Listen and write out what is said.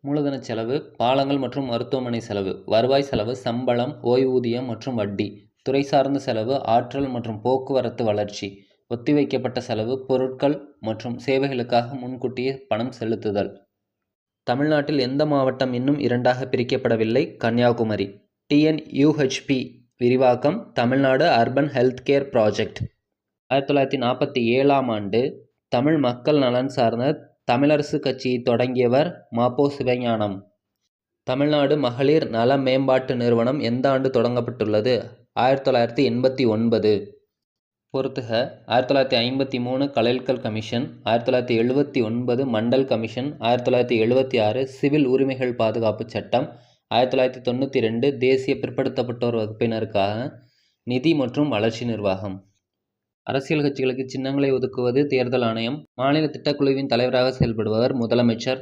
மூலதன செலவு, பாலங்கள் மற்றும் மருத்துவமனை செலவு, வருவாய் செலவு, சம்பளம், ஓய்வூதியம் மற்றும் வட்டி, துறை சார்ந்த செலவு, ஆற்றல் மற்றும் போக்குவரத்து வளர்ச்சி, ஒத்திவைக்கப்பட்ட செலவு, பொருட்கள் மற்றும் சேவைகளுக்காக முன்கூட்டியே பணம் செலுத்துதல். தமிழ்நாட்டில் எந்த மாவட்டம் இன்னும் இரண்டாக பிரிக்கப்படவில்லை? கன்னியாகுமரி. டிஎன்யூஹெச்பி விரிவாக்கம் Tamil Nadu urban health care project. 1947ஆம் ஆண்டு தமிழ் மக்கள் நலன் சார்ந்த தமிழரசு கட்சியை தொடங்கியவர் ம.பொ. சிவஞானம். தமிழ்நாடு மகளிர் நல மேம்பாட்டு நிறுவனம் எந்த ஆண்டு தொடங்கப்பட்டுள்ளது? 1989. பொறுத்துக. 1953 கலைக்கல் கமிஷன், 1979 மண்டல் கமிஷன், 1976 சிவில் உரிமைகள் பாதுகாப்பு சட்டம், 1992 தேசிய பிற்படுத்தப்பட்டோர் வகுப்பினருக்காக நிதி மற்றும் வளர்ச்சி நிர்வாகம். அரசியல் கட்சிகளுக்கு சின்னங்களை ஒதுக்குவது தேர்தல் ஆணையம். மாநில திட்டக்குழுவின் தலைவராக செயல்படுபவர் முதலமைச்சர்.